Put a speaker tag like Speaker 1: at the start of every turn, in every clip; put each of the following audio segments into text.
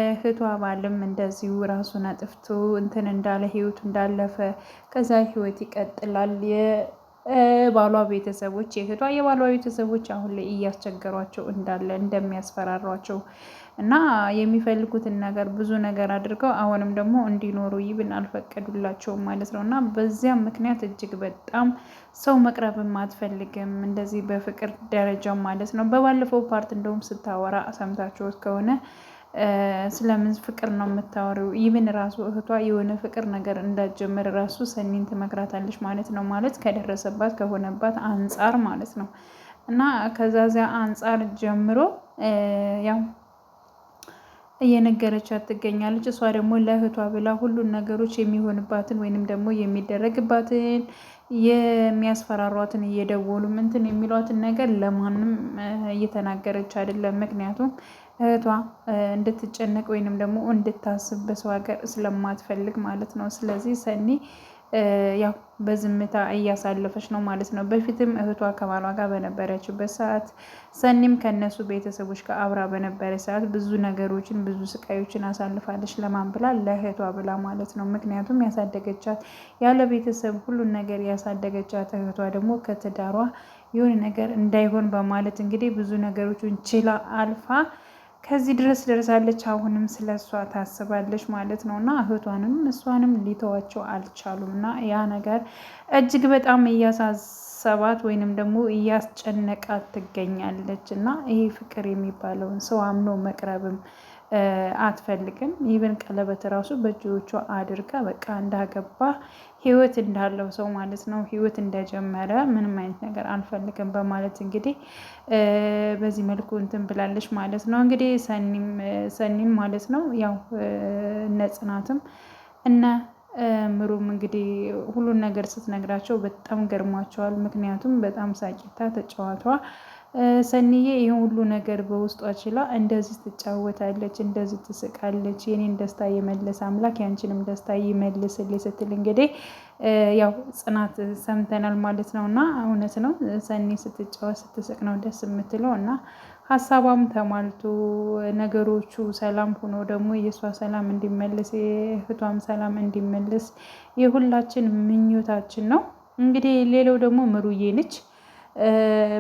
Speaker 1: የእህቷ ባልም እንደዚሁ ራሱን አጥፍቶ እንትን እንዳለ ህይወቱ እንዳለፈ ከዛ ህይወት ይቀጥላል። የባሏ ቤተሰቦች የባሏ ቤተሰቦች አሁን ላይ እያስቸገሯቸው እንዳለ እንደሚያስፈራሯቸው እና የሚፈልጉትን ነገር ብዙ ነገር አድርገው አሁንም ደግሞ እንዲኖሩ ይብን አልፈቀዱላቸውም ማለት ነው። እና በዚያም ምክንያት እጅግ በጣም ሰው መቅረብም አትፈልግም እንደዚህ በፍቅር ደረጃ ማለት ነው። በባለፈው ፓርት እንደውም ስታወራ ሰምታችሁት ከሆነ ስለምን ፍቅር ነው የምታወሪው? ይብን ራሱ እህቷ የሆነ ፍቅር ነገር እንዳትጀምር ራሱ ሰኒን ትመክራታለች ማለት ነው። ማለት ከደረሰባት ከሆነባት አንጻር ማለት ነው። እና ከዛዚያ አንጻር ጀምሮ ያው እየነገረቻት ትገኛለች። እሷ ደግሞ ለእህቷ ብላ ሁሉን ነገሮች የሚሆንባትን ወይንም ደግሞ የሚደረግባትን የሚያስፈራሯትን እየደወሉ እንትን የሚሏትን ነገር ለማንም እየተናገረች አይደለም። ምክንያቱም እህቷ እንድትጨነቅ ወይንም ደግሞ እንድታስብ በሰው ሀገር ስለማትፈልግ ማለት ነው። ስለዚህ ሰኒ ያው በዝምታ እያሳለፈች ነው ማለት ነው። በፊትም እህቷ ከባሏ ጋር በነበረችበት ሰዓት ሰኒም ከነሱ ቤተሰቦች ጋር አብራ በነበረ ሰዓት ብዙ ነገሮችን ብዙ ስቃዮችን አሳልፋለች። ለማን ብላ? ለእህቷ ብላ ማለት ነው። ምክንያቱም ያሳደገቻት ያለ ቤተሰብ ሁሉን ነገር ያሳደገቻት እህቷ ደግሞ ከትዳሯ የሆነ ነገር እንዳይሆን በማለት እንግዲህ ብዙ ነገሮችን ችላ አልፋ ከዚህ ድረስ ደርሳለች። አሁንም ስለ እሷ ታስባለች ማለት ነው። እና እህቷንም እሷንም ሊተዋቸው አልቻሉም። እና ያ ነገር እጅግ በጣም እያሳሰባት ወይንም ደግሞ እያስጨነቃት ትገኛለች። እና ይሄ ፍቅር የሚባለውን ሰው አምኖ መቅረብም አትፈልግም። ይብን ቀለበት ራሱ በእጆቿ አድርጋ በቃ እንዳገባ ህይወት እንዳለው ሰው ማለት ነው፣ ህይወት እንደጀመረ ምንም አይነት ነገር አልፈልግም በማለት እንግዲህ በዚህ መልኩ እንትን ብላለች ማለት ነው። እንግዲህ ሰኒም ማለት ነው ያው እነ ጽናትም እነ ምሩም እንግዲህ ሁሉን ነገር ስትነግራቸው በጣም ገርሟቸዋል። ምክንያቱም በጣም ሳቂታ ተጫዋቷ ሰኒዬ ይህን ሁሉ ነገር በውስጧ ችላ እንደዚህ ትጫወታለች፣ እንደዚህ ትስቃለች፣ የኔን ደስታ የመለሰ አምላክ ያንቺንም ደስታ ይመልስልኝ ስትል እንግዲህ ያው ጽናት ሰምተናል ማለት ነው። እና እውነት ነው ሰኒ ስትጫወት ስትስቅ ነው ደስ የምትለው። እና ሀሳቧም ተሟልቶ ነገሮቹ ሰላም ሆኖ ደግሞ የእሷ ሰላም እንዲመለስ የእህቷም ሰላም እንዲመለስ የሁላችን ምኞታችን ነው። እንግዲህ ሌላው ደግሞ ምሩዬ ነች።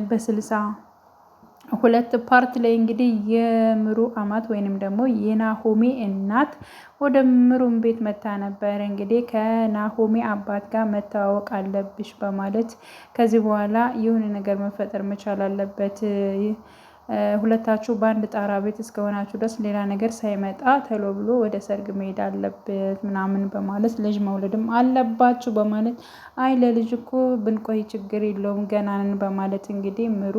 Speaker 1: በ62 ፓርት ላይ እንግዲህ የምሩ አማት ወይንም ደግሞ የናሆሜ እናት ወደ ምሩም ቤት መታ ነበር። እንግዲህ ከናሆሜ አባት ጋር መተዋወቅ አለብሽ በማለት ከዚህ በኋላ የሆነ ነገር መፈጠር መቻል አለበት፣ ሁለታችሁ በአንድ ጣራ ቤት እስከሆናችሁ ድረስ ሌላ ነገር ሳይመጣ ተሎ ብሎ ወደ ሰርግ መሄድ አለበት ምናምን በማለት ልጅ መውለድም አለባችሁ በማለት አይ ለልጅ እኮ ብንቆይ ችግር የለውም ገና ነን በማለት እንግዲህ ምሩ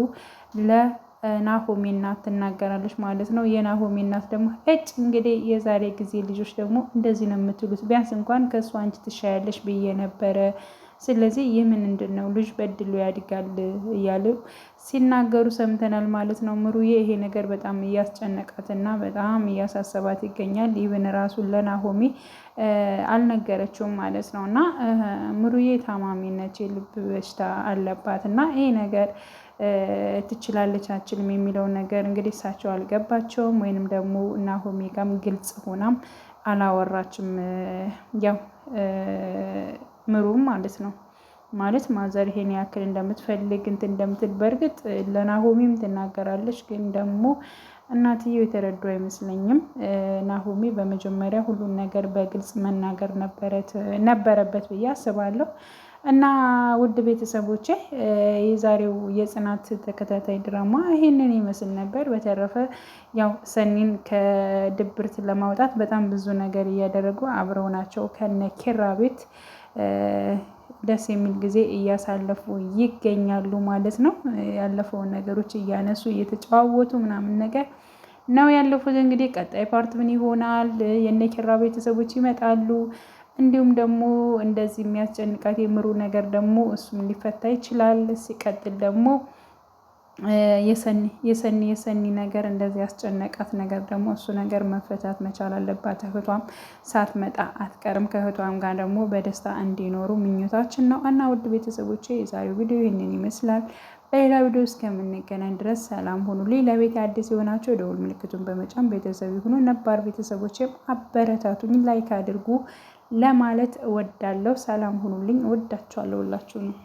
Speaker 1: ለናሆሜ እናት ትናገራለች ማለት ነው። የናሆሜ እናት ደግሞ እንግዲህ የዛሬ ጊዜ ልጆች ደግሞ እንደዚህ ነው የምትሉት፣ ቢያንስ እንኳን ከእሱ አንቺ ትሻያለሽ ብዬ ነበረ፣ ስለዚህ ይህ ምንድን ነው ልጅ በድሎ ያድጋል እያሉ ሲናገሩ ሰምተናል ማለት ነው። ምሩዬ ይሄ ነገር በጣም እያስጨነቃትና በጣም እያሳሰባት ይገኛል። ይብን ራሱን ለናሆሜ አልነገረችውም ማለት ነው። እና ምሩዬ ታማሚ ነች፣ የልብ በሽታ አለባት። እና ይሄ ነገር ትችላለች አችልም የሚለውን ነገር እንግዲህ እሳቸው አልገባቸውም፣ ወይንም ደግሞ ናሆሜ ጋርም ግልጽ ሆናም አላወራችም። ያው ምሩም ማለት ነው ማለት ማዘር ይሄን ያክል እንደምትፈልግ እንትን እንደምትል በእርግጥ ለናሆሜም ትናገራለች፣ ግን ደግሞ እናትየው የተረዱ አይመስለኝም። ናሆሜ በመጀመሪያ ሁሉን ነገር በግልጽ መናገር ነበረበት ብዬ አስባለሁ። እና ውድ ቤተሰቦቼ የዛሬው የጽናት ተከታታይ ድራማ ይሄንን ይመስል ነበር። በተረፈ ያው ሰኒን ከድብርት ለማውጣት በጣም ብዙ ነገር እያደረጉ አብረው ናቸው ከነ ኪራ ቤት ደስ የሚል ጊዜ እያሳለፉ ይገኛሉ ማለት ነው። ያለፈውን ነገሮች እያነሱ እየተጨዋወቱ ምናምን ነገር ነው ያለፉት። እንግዲህ ቀጣይ ፓርት ምን ይሆናል? የነ ኪራ ቤተሰቦች ይመጣሉ። እንዲሁም ደግሞ እንደዚህ የሚያስጨንቃት የምሩ ነገር ደግሞ እሱም ሊፈታ ይችላል። ሲቀጥል ደግሞ የሰኒ ነገር እንደዚህ ያስጨነቃት ነገር ደግሞ እሱ ነገር መፈታት መቻል አለባት። እህቷም ሳትመጣ አትቀርም። ከእህቷም ጋር ደግሞ በደስታ እንዲኖሩ ምኞታችን ነው። እና ውድ ቤተሰቦቼ የዛሬው ቪዲዮ ይህንን ይመስላል። በሌላ ቪዲዮ እስከምንገናኝ ድረስ ሰላም ሁኑልኝ። ለቤት አዲስ የሆናችሁ የደወል ምልክቱን በመጫን ቤተሰብ ይሁኑ። ነባር ቤተሰቦችም አበረታቱኝ፣ ላይክ አድርጉ ለማለት እወዳለሁ። ሰላም ሁኑልኝ። እወዳችኋለሁ ሁላችሁንም።